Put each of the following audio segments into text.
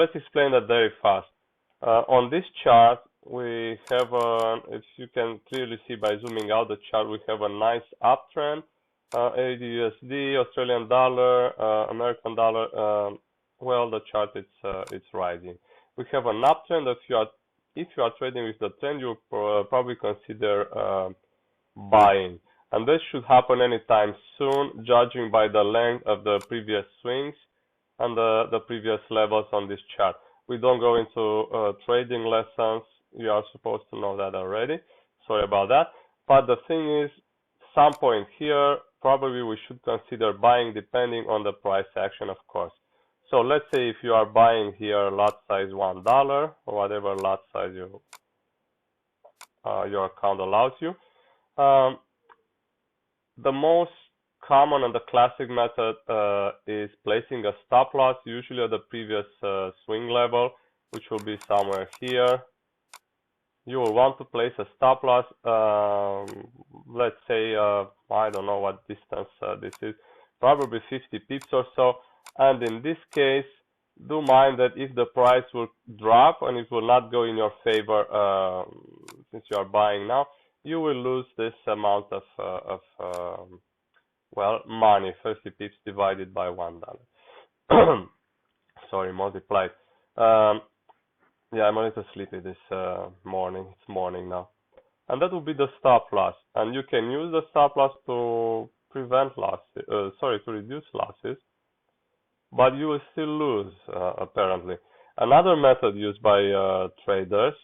let's explain that very fast. On this chart, we have, if you can clearly see by zooming out the chart, we have a nice uptrend. AUD/USD, Australian dollar, American dollar. Well, the chart it's rising. We have an uptrend. If you are trading with the trend, you probably consider buying, and this should happen anytime soon, judging by the length of the previous swings and the previous levels on this chart. We don't go into trading lessons. You are supposed to know that already. Sorry about that. But the thing is, some point here, probably we should consider buying depending on the price action, of course. So let's say if you are buying here lot size $1 or whatever lot size your account allows you. The most common and the classic method is placing a stop loss, usually at the previous swing level, which will be somewhere here. You will want to place a stop loss, let's say, I don't know what distance this is, probably 50 pips or so. And in this case, do mind that if the price will drop and it will not go in your favor, since you are buying now, you will lose this amount of well, money, 30 pips divided by $1. Sorry, multiplied. Yeah, I'm a little sleepy this morning. It's morning now. And that will be the stop loss. And you can use the stop loss to prevent losses, to reduce losses. But you will still lose, apparently. Another method used by traders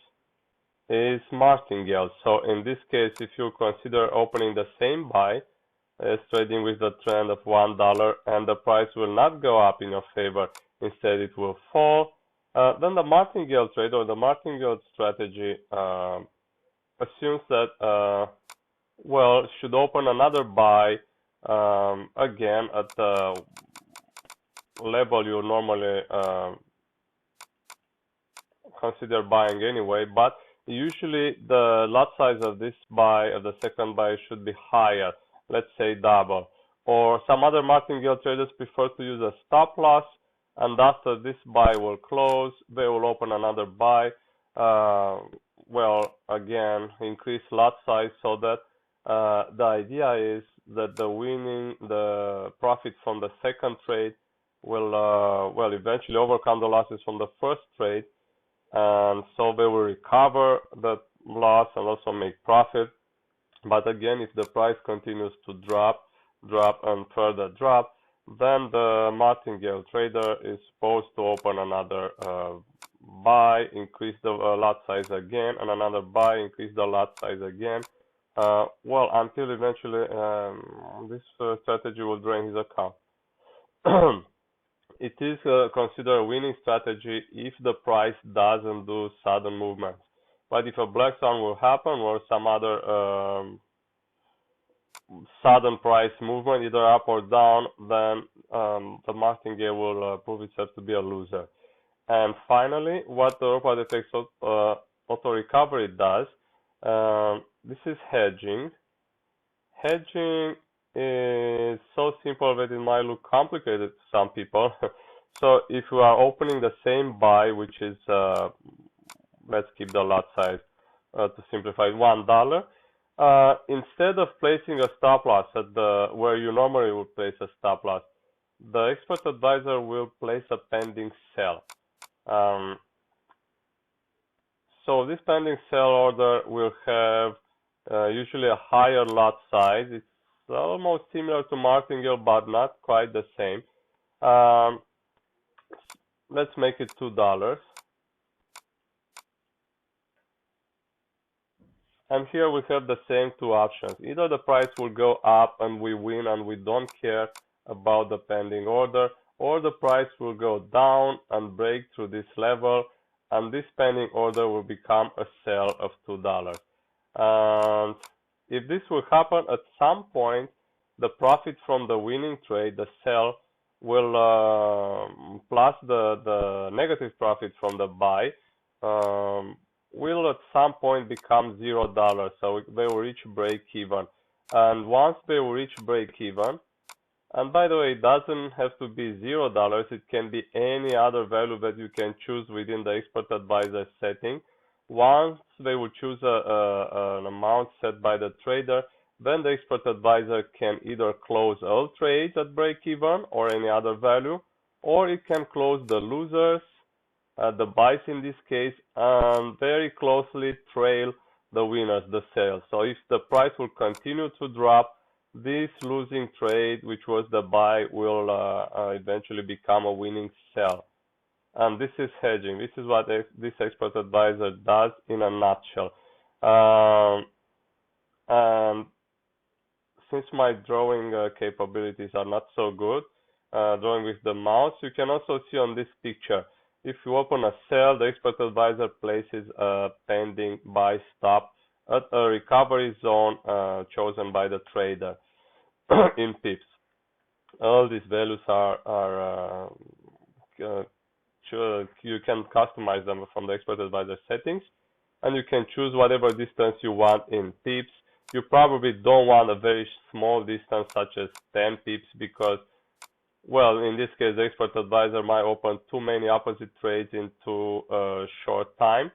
is Martingale. So in this case, if you consider opening the same buy as trading with the trend of $1 and the price will not go up in your favor, instead it will fall, then the Martingale trade or the Martingale strategy assumes that, well, should open another buy again at the level you normally consider buying anyway, but usually the lot size of this buy, of the second buy, should be higher, let's say double. Or some other Martingale traders prefer to use a stop loss, and after this buy will close, they will open another buy, well, again, increase lot size, so that the idea is that the profit from the second trade will, well, eventually overcome the losses from the first trade, and so they will recover the loss and also make profit. But again, if the price continues to drop and further drop, then the Martingale trader is supposed to open another buy, increase the lot size again, and another buy, increase the lot size again, well, until eventually this strategy will drain his account. It is considered a winning strategy if the price doesn't do sudden movements. But if a black swan will happen or some other sudden price movement, either up or down, then the Martingale will prove itself to be a loser. And finally, what the RobotFX Auto Recovery does, this is hedging. Hedging is so simple that it might look complicated to some people. So if you are opening the same buy, which is, let's keep the lot size to simplify, $1, instead of placing a stop loss at where you normally would place a stop loss, the expert advisor will place a pending sell. So this pending sell order will have usually a higher lot size. It's almost similar to Martingale, but not quite the same. Let's make it $2. And here we have the same two options. Either the price will go up and we win and we don't care about the pending order, or the price will go down and break through this level, and this pending order will become a sell of $2. And if this will happen at some point, the profit from the winning trade, the sell, will plus the negative profit from the buy will at some point become $0. So they will reach break even, and once they will reach break even, And by the way, it doesn't have to be $0. It can be any other value that you can choose within the expert advisor setting. Once they will choose an amount set by the trader, then the expert advisor can either close all trades at break even or any other value, or it can close the losers, the buys in this case, and very closely trail the winners, the sales. So if the price will continue to drop, this losing trade, which was the buy, will eventually become a winning sell. And this is hedging. This is what this expert advisor does in a nutshell. And since my drawing capabilities are not so good, drawing with the mouse, you can also see on this picture, if you open a sell, the expert advisor places a pending buy stop at a recovery zone chosen by the trader in pips. All these values are you can customize them from the expert advisor settings, and you can choose whatever distance you want in pips. You probably don't want a very small distance such as 10 pips because, well, in this case, the expert advisor might open too many opposite trades into a short time.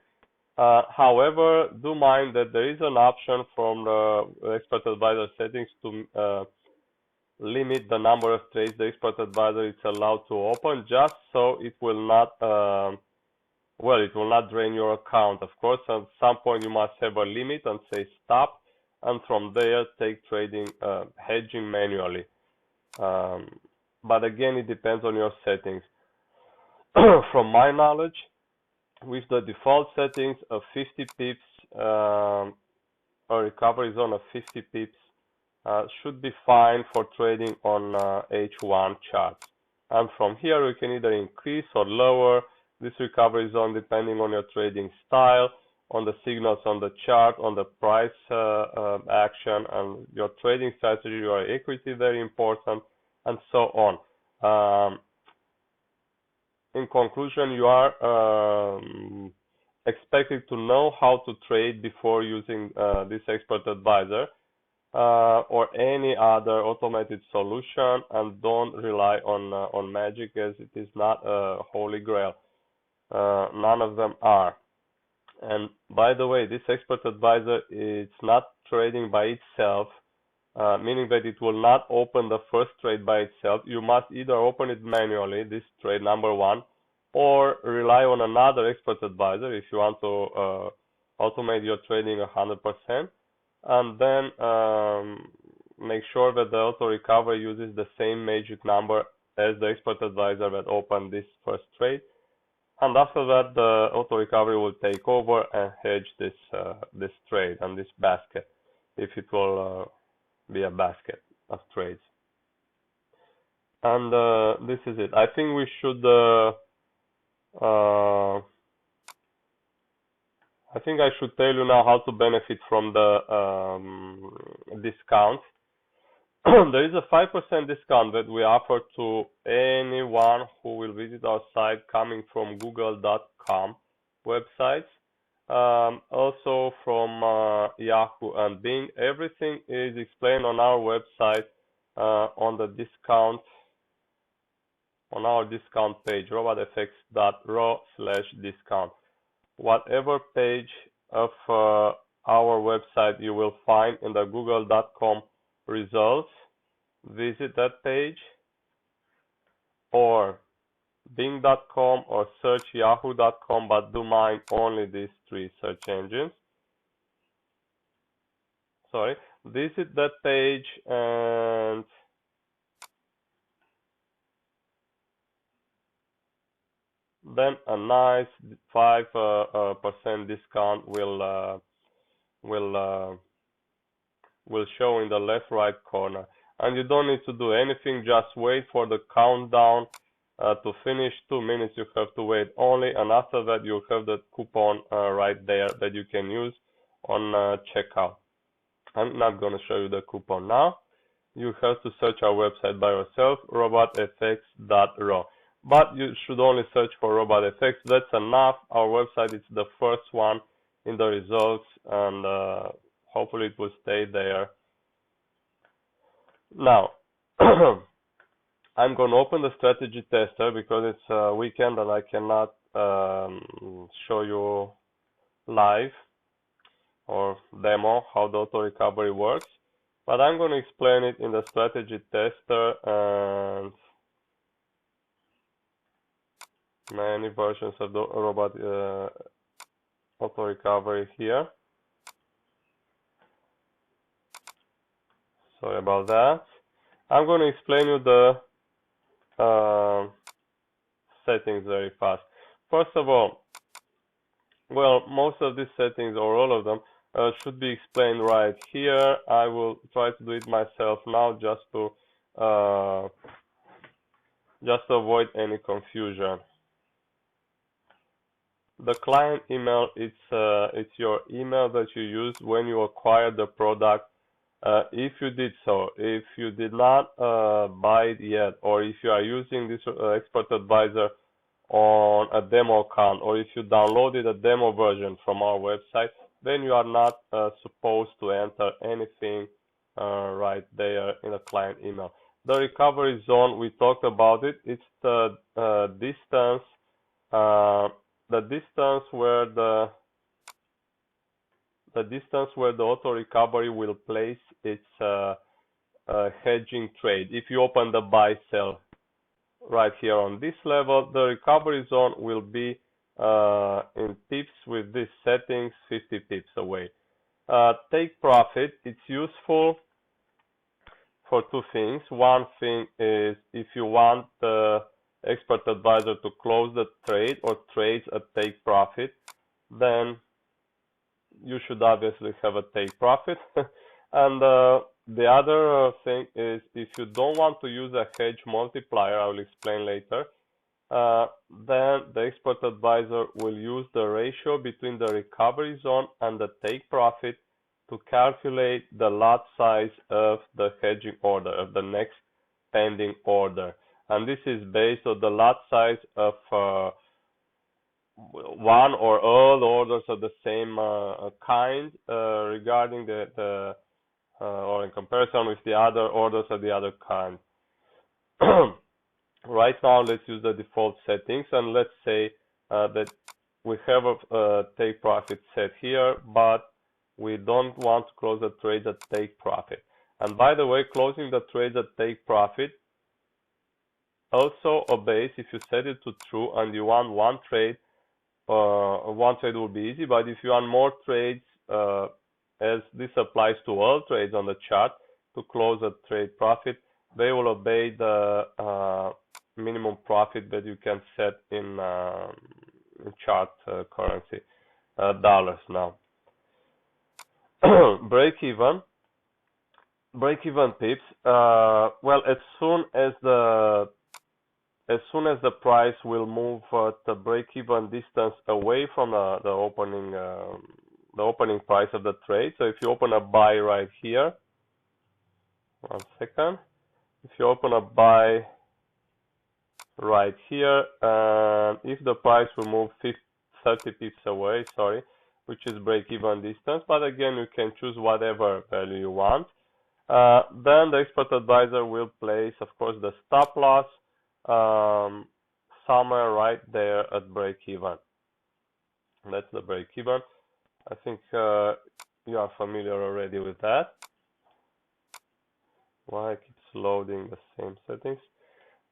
However, do mind that there is an option from the expert advisor settings to limit the number of trades the expert advisor is allowed to open, just so it will not it will not drain your account. Of course, at some point you must have a limit and say stop, and from there take trading hedging manually. But again, it depends on your settings. From my knowledge, with the default settings of 50 pips, a recovery zone of 50 pips should be fine for trading on H1 charts. And from here, we can either increase or lower this recovery zone depending on your trading style, on the signals on the chart, on the price action, and your trading strategy, your equity, very important, and so on. In conclusion, you are expected to know how to trade before using this expert advisor or any other automated solution, and don't rely on magic, as it is not a holy grail. None of them are. And by the way, this expert advisor is not trading by itself, meaning that it will not open the first trade by itself. You must either open it manually, this trade number one, or rely on another expert advisor if you want to automate your trading 100%, and then make sure that the auto recovery uses the same magic number as the expert advisor that opened this first trade. And after that, the auto recovery will take over and hedge this this trade and this basket, if it will be a basket of trades. And this is it. I think we should. I think I should tell you now how to benefit from the discount. There is a 5% discount that we offer to anyone who will visit our site coming from google.com websites, also from Yahoo and Bing. Everything is explained on our website on the discount, on our discount page, robotfx.ro/discount. Whatever page of our website you will find in the google.com results, visit that page, or bing.com or search yahoo.com, but do mind only these three search engines. Sorry, visit that page, and then a nice 5% discount will show in the left right corner. And you don't need to do anything, just wait for the countdown to finish. 2 minutes you have to wait only, and after that you'll have the coupon right there that you can use on checkout. I'm not going to show you the coupon now. You have to search our website by yourself, robotfx.ro. But you should only search for RobotFX. That's enough. Our website is the first one in the results, and hopefully it will stay there. Now, I'm going to open the strategy tester because it's a weekend and I cannot show you live or demo how the auto recovery works, but I'm going to explain it in the strategy tester and many versions of the robot auto recovery here. Sorry about that. I'm going to explain you the settings very fast. First of all, well, most of these settings, or all of them, should be explained right here. I will try to do it myself now just to avoid any confusion. The client email, it's your email that you use when you acquire the product. If you did so, if you did not buy it yet, or if you are using this expert advisor on a demo account, or if you downloaded a demo version from our website, then you are not supposed to enter anything right there in a client email. The recovery zone, we talked about it. It's the distance where the auto recovery will place its hedging trade. If you open the buy sell right here on this level, the recovery zone will be in pips with these settings 50 pips away. Take profit, it's useful for two things. One thing is if you want the expert advisor to close the trade or trades at take profit, then you should obviously have a take profit. And the other thing is if you don't want to use a hedge multiplier, I will explain later, then the expert advisor will use the ratio between the recovery zone and the take profit to calculate the lot size of the hedging order, of the next pending order. And this is based on the lot size of one or all orders of the same kind regarding or in comparison with the other orders of the other kind. Right now, let's use the default settings, and let's say that we have a take profit set here, but we don't want to close the trade at take profit. And by the way, closing the trade at take profit also obeys if you set it to true and you want one trade will be easy, but if you want more trades, as this applies to all trades on the chart, to close a trade profit, they will obey the minimum profit that you can set in chart currency, dollars now. Break even pips. Well, as soon as the price will move the break-even distance away from the opening price of the trade. So if you open a buy right here, 1 second. If you open a buy right here, and if the price will move 30 pips away, sorry, which is break-even distance, but again you can choose whatever value you want. Then the expert advisor will place, of course, the stop loss somewhere right there at break-even. That's the break-even. I think you are familiar already with that. Why it keeps loading the same settings?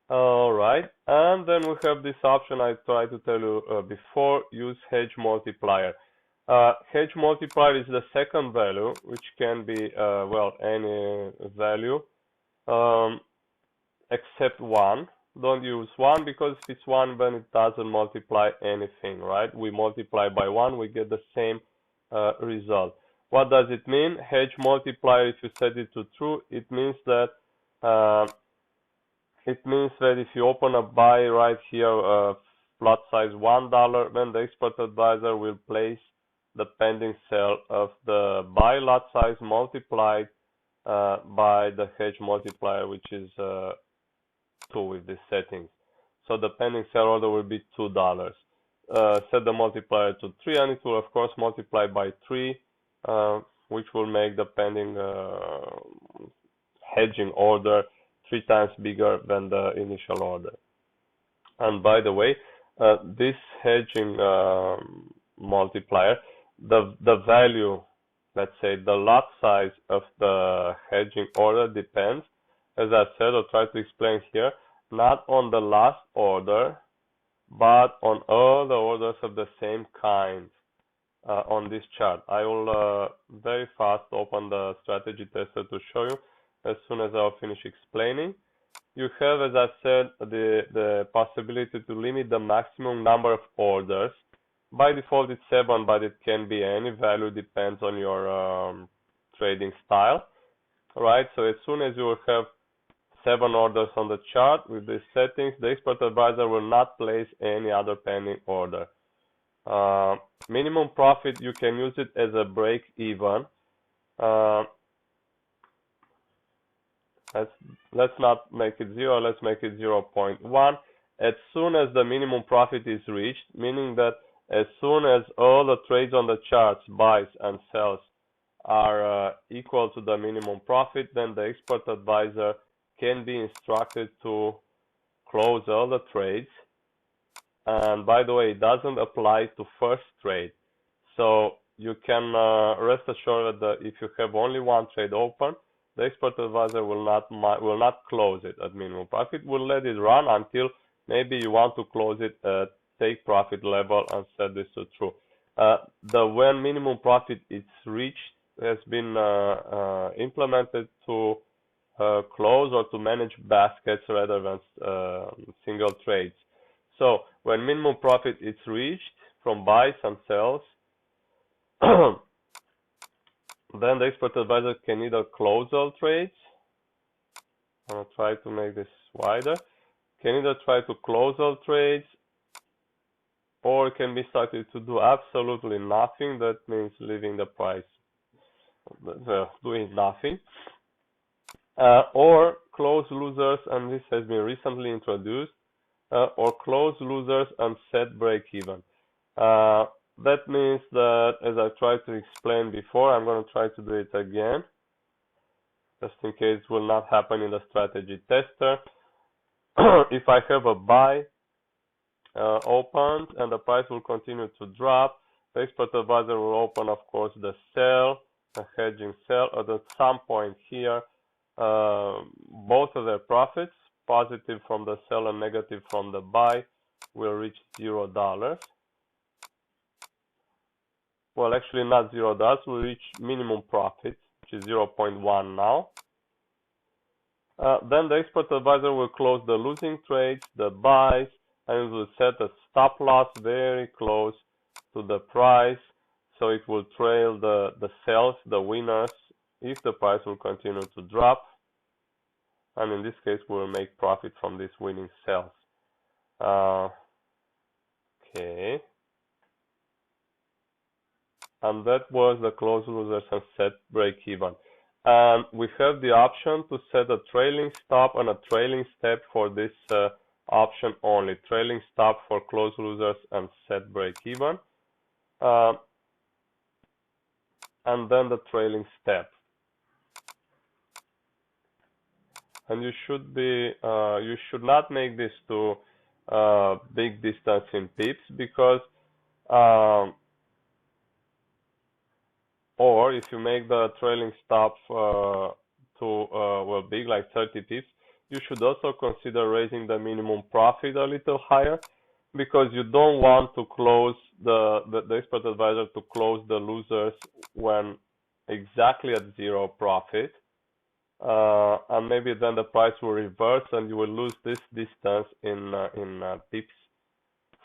All right, and then we have this option I tried to tell you before. Use hedge multiplier. Hedge multiplier is the second value, which can be well, any value except 1. Don't use 1 because if it's 1, then it doesn't multiply anything, right? We multiply by 1, we get the same result. What does it mean? Hedge multiplier, if you set it to true, it means that if you open a buy right here, lot size $1, then the expert advisor will place the pending sell of the buy lot size multiplied by the hedge multiplier, which is 2 with these settings. So the pending sell order will be $2. Set the multiplier to 3, and it will of course multiply by 3, which will make the pending hedging order 3 times bigger than the initial order. And by the way, this hedging multiplier, the value, let's say the lot size of the hedging order depends, as I said, I'll try to explain here, not on the last order, but on all the orders of the same kind on this chart. I will very fast open the strategy tester to show you as soon as I'll finish explaining. You have, as I said, the possibility to limit the maximum number of orders. By default it's 7, but it can be any value, depends on your trading style, right? So as soon as you will have 7 orders on the chart with these settings, the expert advisor will not place any other pending order. Minimum profit, you can use it as a break even. Let's not make it 0, let's make it 0.1. As soon as the minimum profit is reached, meaning that as soon as all the trades on the charts, buys and sells, are equal to the minimum profit, then the expert advisor can be instructed to close all the trades. And by the way, it doesn't apply to first trade. So you can rest assured that if you have only one trade open, the expert advisor will not close it at minimum profit. Will let it run until maybe you want to close it at take profit level and set this to true. When minimum profit is reached has been implemented to close or to manage baskets rather than single trades. So when minimum profit is reached from buys and sells, then the expert advisor can either close all trades. I'll try to make this wider. Can either try to close all trades, or can be started to do absolutely nothing. That means leaving the price, doing nothing. Or close losers, and this has been recently introduced, or close losers and set break even. That means that, as I tried to explain before, I'm going to try to do it again, just in case it will not happen in the strategy tester. If I have a buy opened and the price will continue to drop, the expert advisor will open, of course, the sell, the hedging sell, at some point here, both of their profits, positive from the sell and negative from the buy, will reach $0. Well, actually not $0, will reach minimum profit, which is 0.1 now. Then the expert advisor will close the losing trades, the buys, and will set a stop loss very close to the price, so it will trail the sells, the winners, if the price will continue to drop. And in this case, we will make profit from these winning sells. Okay. And that was the close losers and set break even. And we have the option to set a trailing stop and a trailing step for this option only. Trailing stop for close losers and set break even. And then the trailing step. And you should not make this to big distance in pips, because or if you make the trailing stop to big, like 30 pips, you should also consider raising the minimum profit a little higher, because you don't want to close the expert advisor to close the losers when exactly at zero profit. And maybe then the price will reverse and you will lose this distance in pips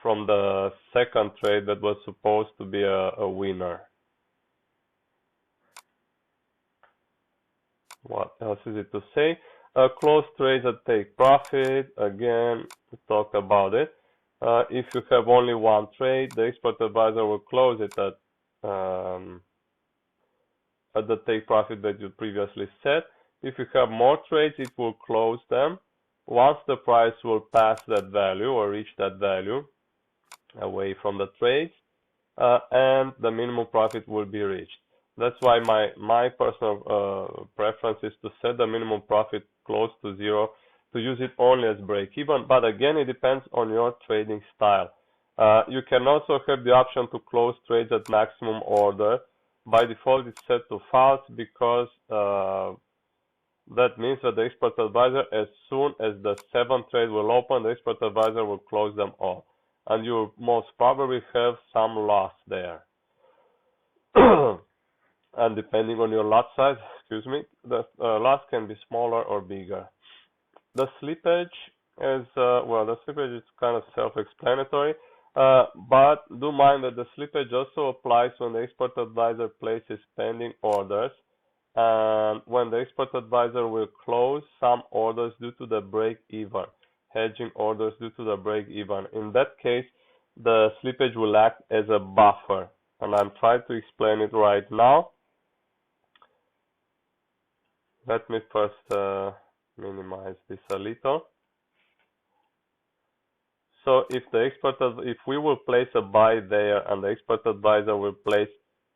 from the second trade that was supposed to be a winner. What else is it to say? Close trades that take profit, again, we talked about it. If you have only one trade, the expert advisor will close it at the take profit that you previously set. If you have more trades, it will close them once the price will pass that value or reach that value away from the trades, and the minimum profit will be reached. That's why my personal preference is to set the minimum profit close to zero to use it only as break-even. But again, it depends on your trading style. You can also have the option to close trades at maximum order. By default, it's set to false because that means that the expert advisor, as soon as the 7th trade will open, the expert advisor will close them all. And you most probably have some loss there. And depending on your lot size, the loss can be smaller or bigger. The slippage is, the slippage is kind of self-explanatory, but do mind that the slippage also applies when the expert advisor places pending orders, and when the expert advisor will close some orders due to the break-even, hedging orders due to the break-even. In that case, the slippage will act as a buffer, and I'm trying to explain it right now. Let me first minimize this a little. So if we will place a buy there and the expert advisor will place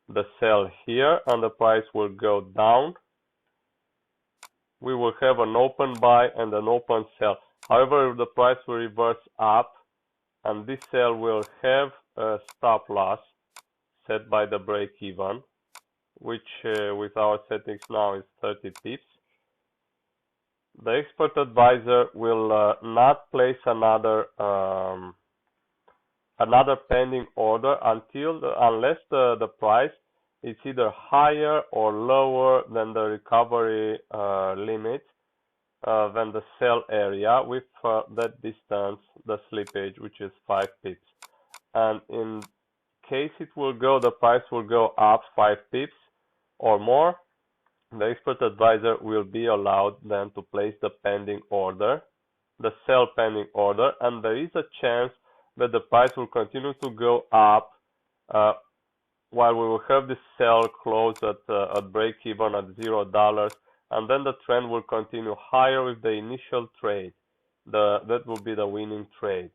the sell here and the price will go down, we will have an open buy and an open sell. However, if the price will reverse up and this sell will have a stop loss set by the break even, which with our settings now is 30 pips. The expert advisor will not place another pending order unless the price is either higher or lower than the recovery limit than the sell area with that distance, the slippage, which is 5 pips. And in case the price will go up 5 pips or more, the expert advisor will be allowed then to place the pending order, the sell pending order, and there is a chance that the price will continue to go up while we will have this sell close at break even at $0, and then the trend will continue higher with the initial trade. That will be the winning trade.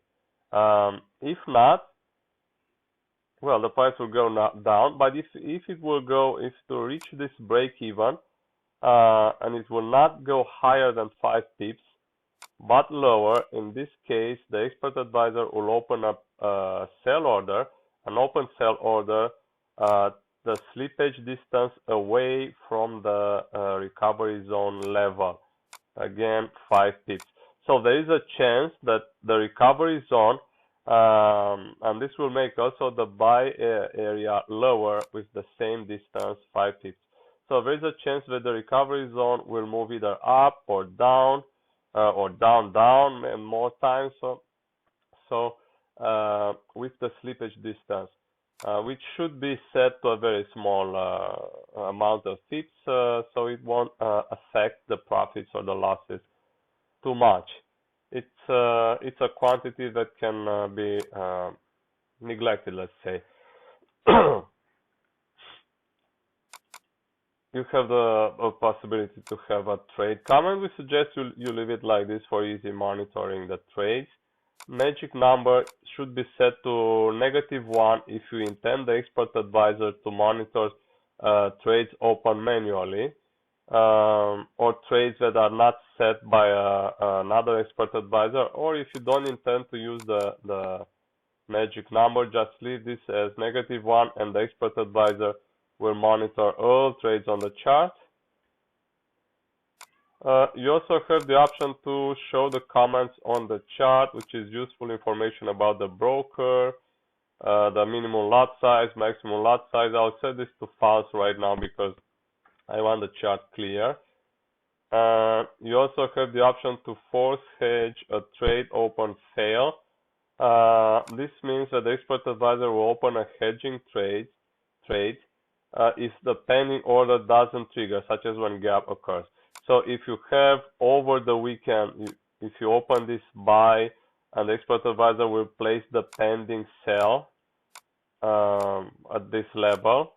If not, well, the price will go down, but if to reach this break even, and it will not go higher than 5 pips, but lower, in this case, the expert advisor will open up a sell order, an open sell order, the slippage distance away from the recovery zone level. Again, 5 pips. So there is a chance that the recovery zone, and this will make also the buy area lower with the same distance, 5 pips. So there is a chance that the recovery zone will move either up or down, and more times. So with the slippage distance, which should be set to a very small amount of pips, so it won't affect the profits or the losses too much. It's a quantity that can be neglected, let's say. You have the possibility to have a trade comment. We suggest you leave it like this for easy monitoring the trades. Magic number should be set to -1 if you intend the expert advisor to monitor trades open manually, or trades that are not set by another expert advisor, or if you don't intend to use the magic number, just leave this as -1 and the expert advisor will monitor all trades on the chart. You also have the option to show the comments on the chart, which is useful information about the broker, the minimum lot size, maximum lot size. I'll set this to false right now because I want the chart clear. You also have the option to force hedge a trade open fail. This means that the expert advisor will open a hedging trade if the pending order doesn't trigger, such as when gap occurs. So if you have over the weekend, if you open this buy and the expert advisor will place the pending sell at this level,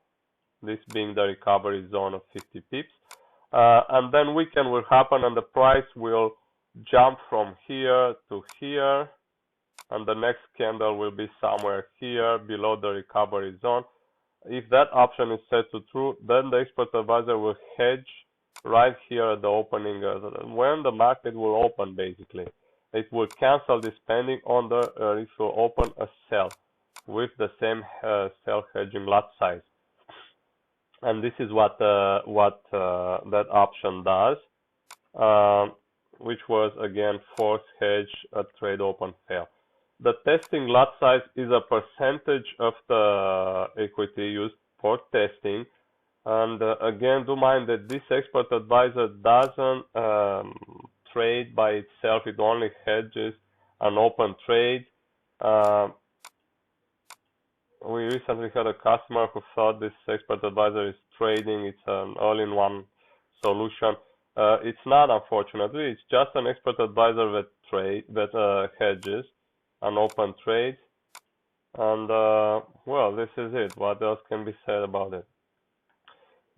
this being the recovery zone of 50 pips, and then weekend will happen and the price will jump from here to here, and the next candle will be somewhere here below the recovery zone. If that option is set to true, then the expert advisor will hedge right here at the opening, when the market will open, basically. It will cancel this pending order, it will open a sell with the same sell hedging lot size. And this is what that option does, which was again force hedge a trade open fail. The testing lot size is a percentage of the equity used for testing. And again, do mind that this expert advisor doesn't trade by itself. It only hedges an open trade. We recently had a customer who thought this expert advisor is trading. It's an all-in-one solution. It's not, unfortunately. It's just an expert advisor that hedges an open trade. And well, this is it. What else can be said about it?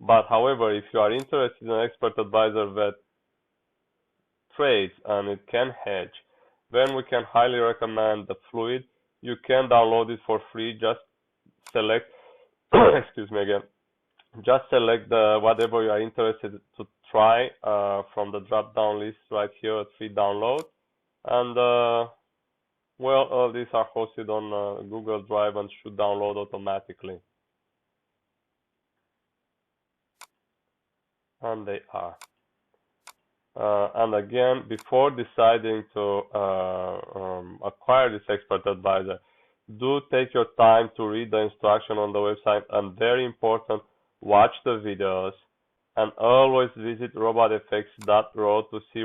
But however, if you are interested in an expert advisor that trades and it can hedge, then we can highly recommend the Fluid. You can download it for free. Just select, excuse me again, just select whatever you are interested to try from the drop-down list right here at free download. And well, all these are hosted on Google Drive and should download automatically. And they are. And again, before deciding to acquire this expert advisor, do take your time to read the instruction on the website, and very important, watch the videos, and always visit robotfx.ro to see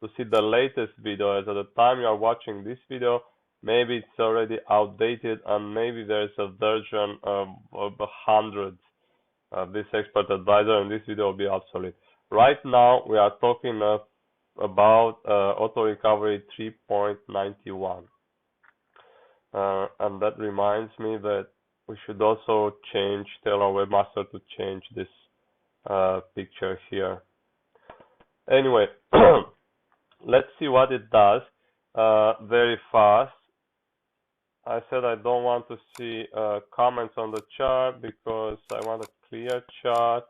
to see the latest video. As at the time you are watching this video, maybe it's already outdated, and maybe there's a version of 100 of this expert advisor, and this video will be obsolete. Right now, we are talking about Auto Recovery 3.91. And that reminds me that we should also tell our webmaster to change this picture here. Anyway, let's see what it does very fast. I said I don't want to see comments on the chart because I want a clear chart.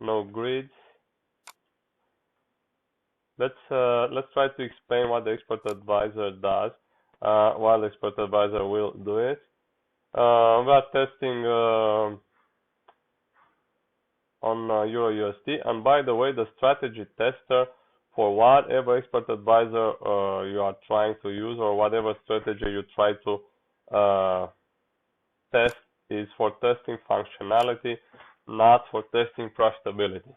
No grids. Let's try to explain what the expert advisor does while the expert advisor will do it. We are testing on Euro USD, and by the way, the strategy tester for whatever expert advisor you are trying to use, or whatever strategy you try to test, is for testing functionality, not for testing profitability.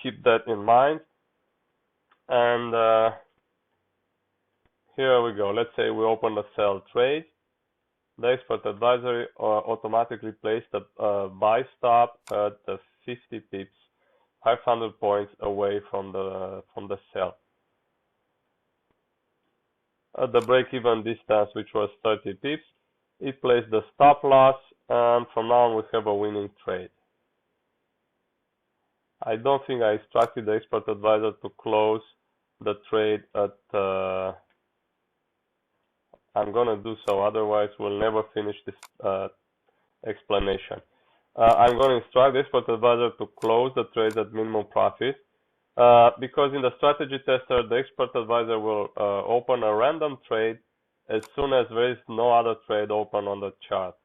Keep that in mind. And here we go. Let's say we open a sell trade. The expert advisory automatically placed a buy stop at the 50 pips, 500 points away from the sell. At the break-even distance, which was 30 pips, it placed the stop loss, and from now on we have a winning trade. I don't think I instructed the expert advisor to close the trade at I'm gonna do so, otherwise we'll never finish this explanation. I'm gonna instruct the expert advisor to close the trade at minimum profit, because in the strategy tester the expert advisor will open a random trade as soon as there is no other trade open on the chart.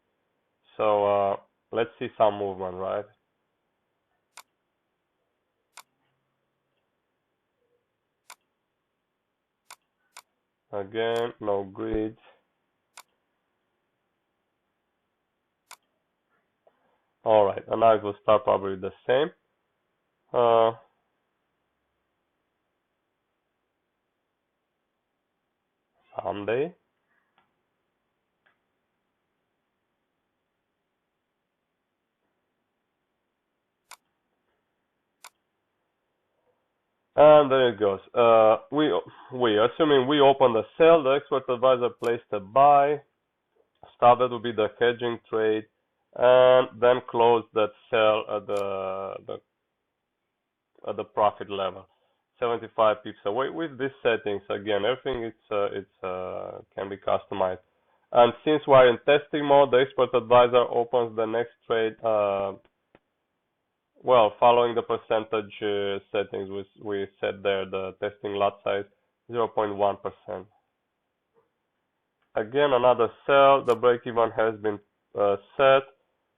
So let's see some movement, right? Again, no grids. All right, and now it will start probably the same. Someday. And there it goes. Assuming we open the sell, the expert advisor placed a buy. Stop, that will be the hedging trade, and then close that sell at the profit level, 75 pips away. With these settings, again, everything can be customized. And since we're in testing mode, the expert advisor opens the next trade, well, following the percentage settings we set there, the testing lot size 0.1%. Again, another sell, the break even has been set,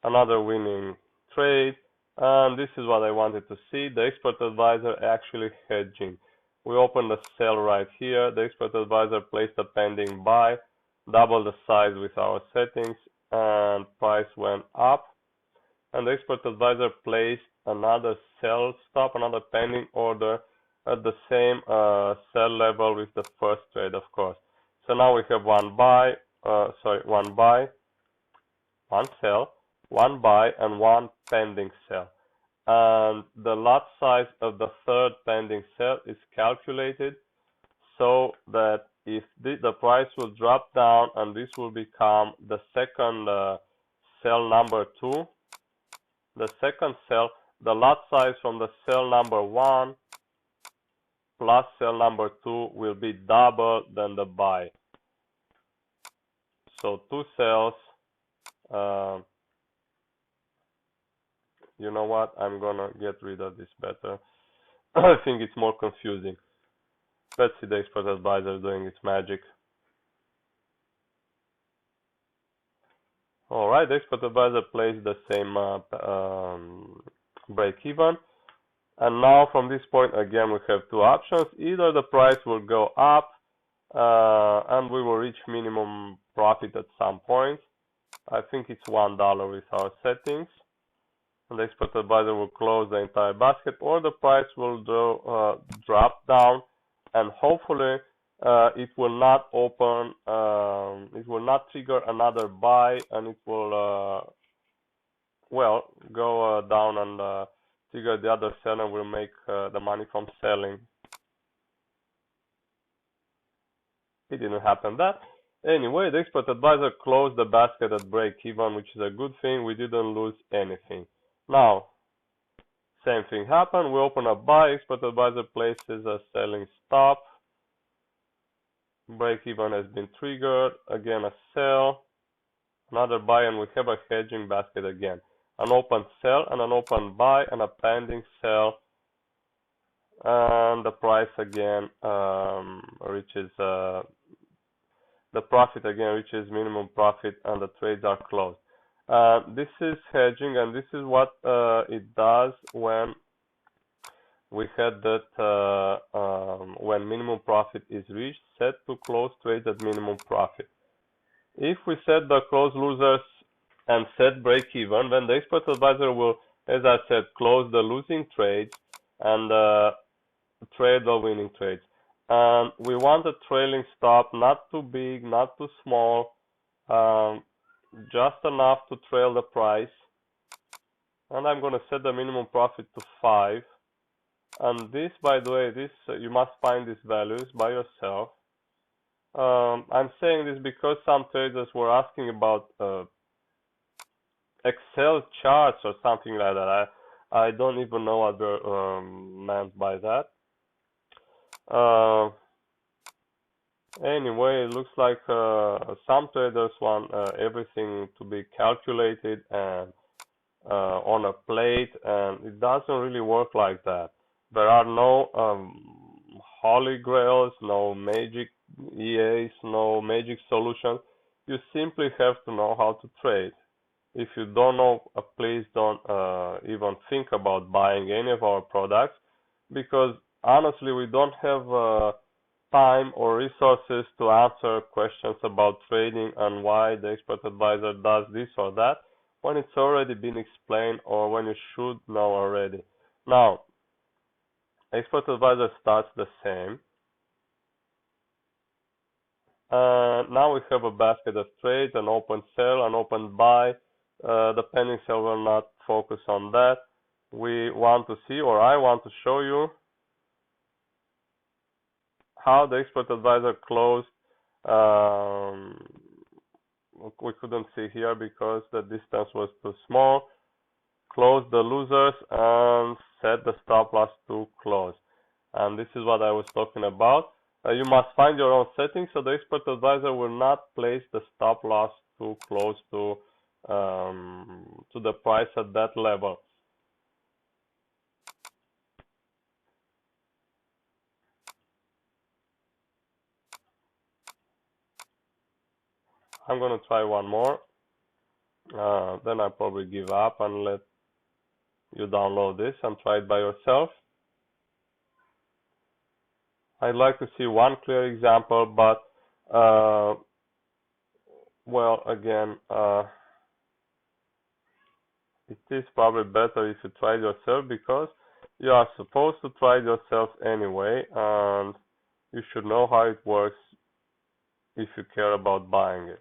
another winning trade, and this is what I wanted to see, the expert advisor actually hedging. We open the sell right here, the expert advisor placed a pending buy, double the size with our settings, and price went up, and the expert advisor placed another sell stop, another pending order at the same sell level with the first trade, of course. So now we have one sell, one buy, and one pending sell. And the lot size of the third pending sell is calculated so that if the price will drop down and this will become the second sell number 2, the second sell, the lot size from the sell number 1 plus sell number 2 will be double than the buy. So 2 sells, you know what, I'm gonna get rid of this better. I think it's more confusing. Let's see the expert advisor doing its magic. Alright, the expert advisor plays the same break even. And now from this point again we have two options. Either the price will go up and we will reach minimum profit at some point. I think it's $1 with our settings. And the expert advisor will close the entire basket, or the price will drop down, and hopefully it will not open, it will not trigger another buy, and it will well, go down and trigger the other sell, and will make the money from selling. It didn't happen that. Anyway, the expert advisor closed the basket at break even, which is a good thing. We didn't lose anything. Now, same thing happened. We open a buy. Expert advisor places a selling stop. Break even has been triggered. Again, a sell. Another buy, and we have a hedging basket again. An open sell and an open buy and a pending sell. And the price again reaches the profit again reaches minimum profit, and the trades are closed. This is hedging, and this is what it does when we had that when minimum profit is reached, set to close trades at minimum profit. If we set the close losers and set break even, then the expert advisor will, as I said, close the losing trades and trade the winning trades. And we want a trailing stop, not too big, not too small, just enough to trail the price. And I'm going to set the minimum profit to 5. And this, by the way, this you must find these values by yourself. I'm saying this because some traders were asking about Excel charts or something like that. I don't even know what they're meant by that. Anyway, it looks like some traders want everything to be calculated and on a plate, and it doesn't really work like that. There are no holy grails, no magic EAs, no magic solutions. You simply have to know how to trade. If you don't know, please don't even think about buying any of our products, because honestly, we don't have time or resources to answer questions about trading and why the expert advisor does this or that when it's already been explained, or when you should know already. Now, expert advisor starts the same. Now we have a basket of trades, an open sell, an open buy. The pending sell will not focus on that. We want to see, or I want to show you, how the expert advisor closed. We couldn't see here because the distance was too small. Closed the losers and set the stop loss to close. And this is what I was talking about. You must find your own settings, so the expert advisor will not place the stop loss too close to the price at that level. I'm gonna try one more. Then I'll probably give up and let you download this and try it by yourself. I'd like to see one clear example, but well, again, it is probably better if you try it yourself, because you are supposed to try it yourself anyway, and you should know how it works if you care about buying it.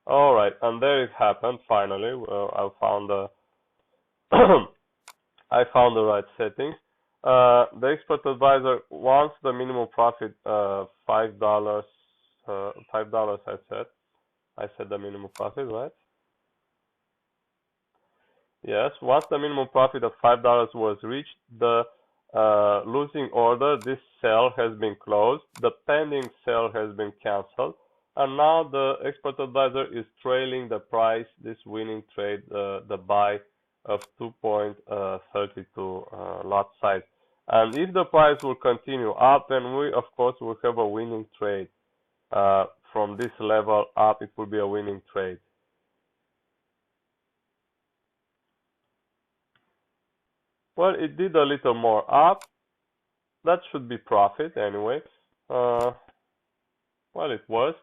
Alright, and there it happened finally. I found the I found the right settings. The expert advisor wants the minimum profit $5. $5 I said the minimum profit, right? Yes, once the minimum profit of $5 was reached, the losing order, this sell has been closed, the pending sell has been cancelled, and now the expert advisor is trailing the price, this winning trade, the buy of 2.32 lot size. And if the price will continue up, then we of course will have a winning trade. From this level up, it will be a winning trade. Well, it did a little more up. That should be profit anyway. Well, it was.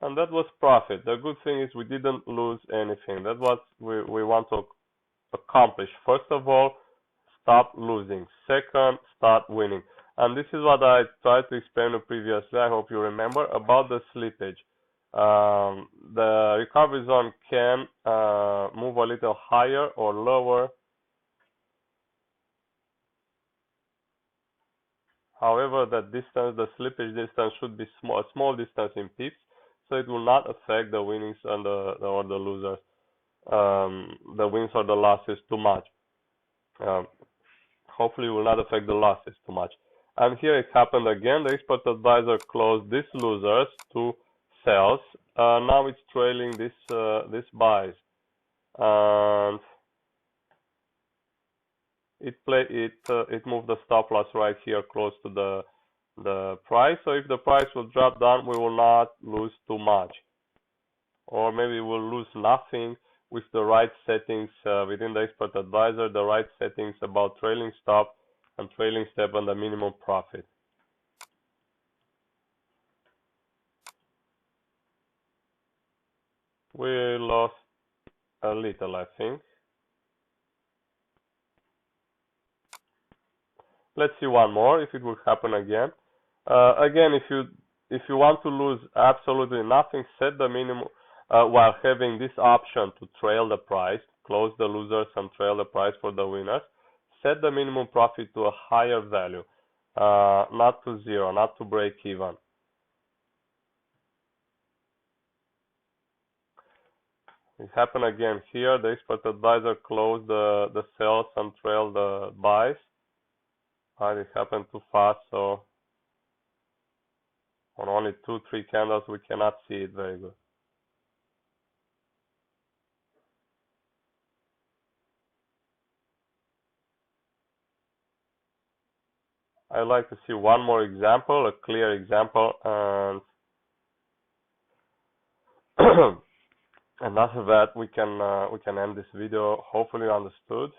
And that was profit. The good thing is we didn't lose anything. That's what we want to accomplish. First of all, stop losing. Second, start winning. And this is what I tried to explain previously, I hope you remember, about the slippage. The recovery zone can move a little higher or lower. However, that distance, the slippage distance, should be a small distance in pips, so it will not affect the winnings and or the losers, the wins or the losses too much. Hopefully, it will not affect the losses too much. And here it happened again. The expert advisor closed these losers to sells. Now it's trailing this buys, and it moved the stop loss right here close to the price. So if the price will drop down, we will not lose too much, or maybe we'll lose nothing with the right settings within the expert advisor, the right settings about trailing stop and trailing step and the minimum profit. We lost a little, I think. Let's see one more if it will happen again. Again, if you want to lose absolutely nothing, set the minimum while having this option to trail the price, close the losers and trail the price for the winners. Set the minimum profit to a higher value, not to zero, not to break even. It happened again here. The expert advisor closed the sells and trailed the buys. And it happened too fast, so on only 2-3 candles we cannot see it very good. I'd like to see one more example, a clear example, and and after that we can end this video. Hopefully you understood.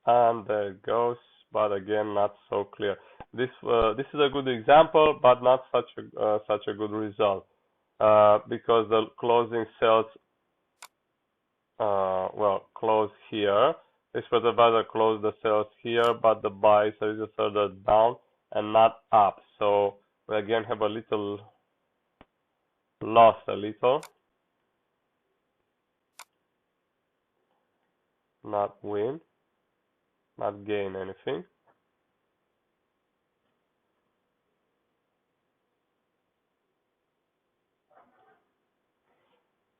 And there it goes, but again not so clear. This is a good example, but not such a good result, because the closing cells well, close here. This was about to close the sales here, but the buys are just further down and not up. So we again have a little loss, not win, not gain anything.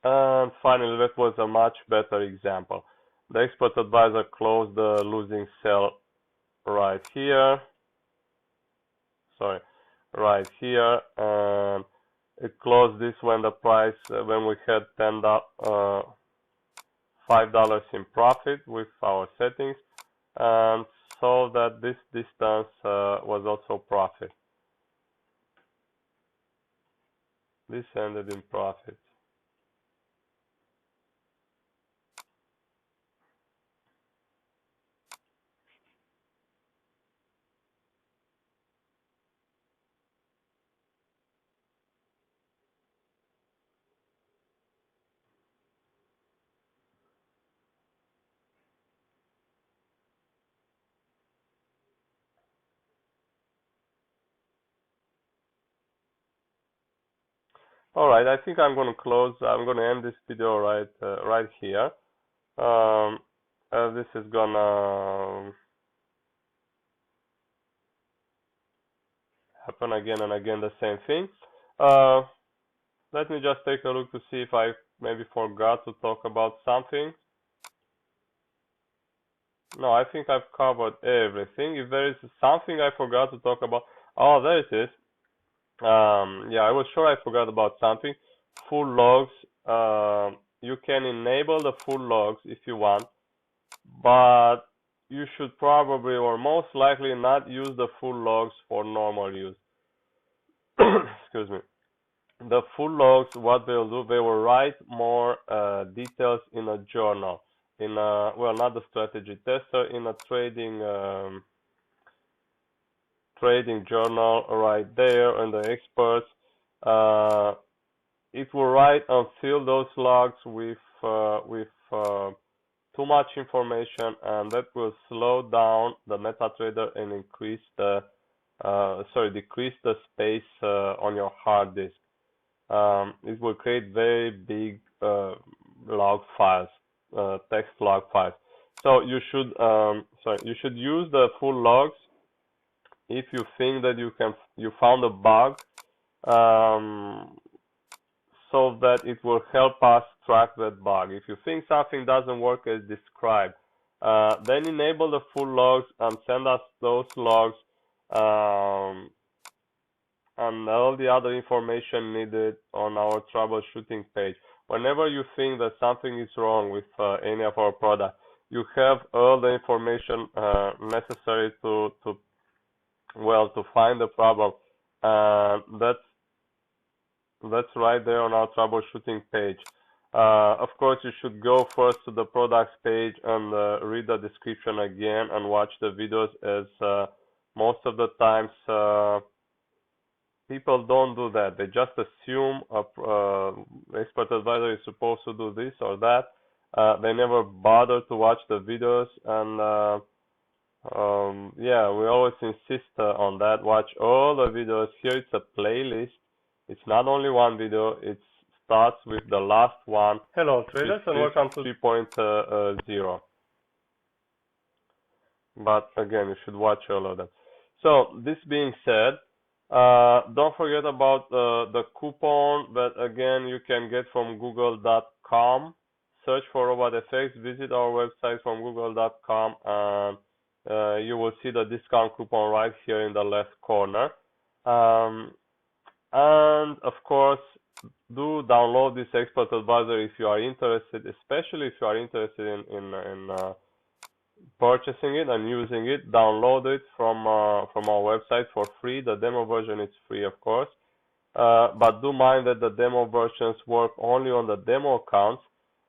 And finally, that was a much better example. The expert advisor closed the losing sell right here. Sorry, right here, and it closed this when the price when we had $5 in profit with our settings, and so that this distance was also profit. This ended in profit. Alright, I think I'm going to end this video right here. This is gonna happen again and again, the same thing. Let me just take a look to see if I maybe forgot to talk about something. No, I think I've covered everything. If there is something I forgot to talk about, oh, there it is. Yeah, I was sure I forgot about something. Full logs. You can enable the full logs if you want, but you should probably or most likely not use the full logs for normal use. Excuse me. The full logs, what they'll do, they will write more details in a journal, in a, well, not the strategy tester, in a trading journal right there, and the experts. It will write and fill those logs with too much information, and that will slow down the MetaTrader and increase the decrease the space on your hard disk. It will create very big log files, text log files. So you should use the full logs if you think that you found a bug, so that it will help us track that bug. If you think something doesn't work as described, then enable the full logs and send us those logs and all the other information needed on our troubleshooting page. Whenever you think that something is wrong with any of our products, you have all the information necessary to find the problem. That's right there on our troubleshooting page. Of course, you should go first to the products page and read the description again and watch the videos, as most of the times people don't do that. They just assume expert advisor is supposed to do this or that. They never bother to watch the videos, and yeah, we always insist on that. Watch all the videos. Here it's a playlist. It's not only one video. It starts with the last one. Hello traders, and welcome to 3.0. But again, you should watch all of them. So this being said, don't forget about the coupon that again you can get from google.com. Search for RobotFX, visit our website from google.com, and you will see the discount coupon right here in the left corner. And of course, do download this expert advisor if you are interested, especially if you are interested in purchasing it and using it. Download it from our website for free. The demo version is free, of course, but do mind that the demo versions work only on the demo accounts.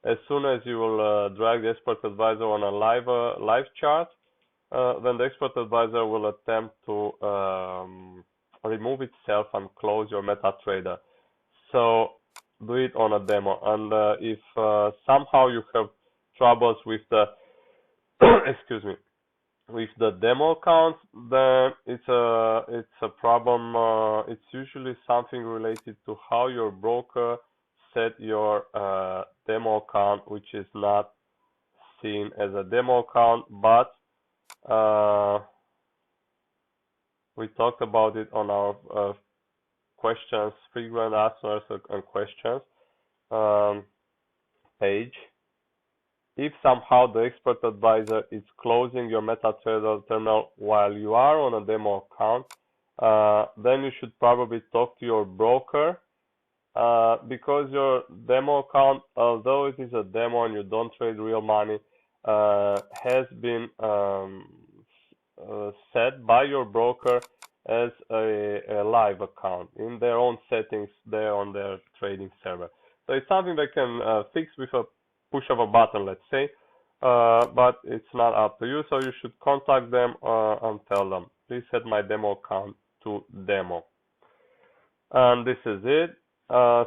As soon as you will drag the expert advisor on a live chart, then the expert advisor will attempt to remove itself and close your MetaTrader. So do it on a demo. And if somehow you have troubles with the excuse me, with the demo account, then it's a problem. It's usually something related to how your broker set your demo account, which is not seen as a demo account, but we talked about it on our questions, frequent answers and questions. page. If somehow the expert advisor is closing your MetaTrader terminal while you are on a demo account, then you should probably talk to your broker, because your demo account, although it is a demo and you don't trade real money, has been set by your broker as a live account in their own settings there on their trading server. So it's something they can fix with a push of a button, let's say, but it's not up to you. So you should contact them and tell them, please set my demo account to demo. And this is it.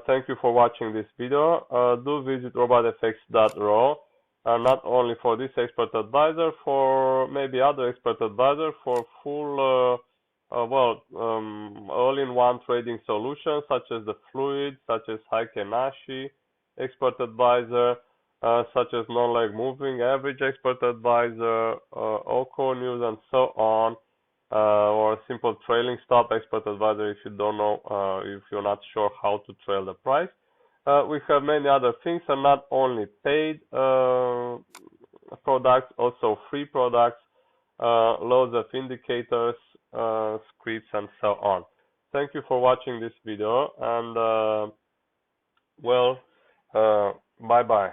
Thank you for watching this video. Do visit robotfx.ro, not only for this expert advisor, for maybe other expert advisor for full all-in-one trading solutions such as the Fluid, such as Heike expert advisor, such as non-leg moving average expert advisor, OCO news, and so on, or a simple trailing stop expert advisor if you don't know, if you're not sure how to trail the price. We have many other things, and not only paid products, also free products, loads of indicators, scripts, and so on. Thank you for watching this video, and bye bye.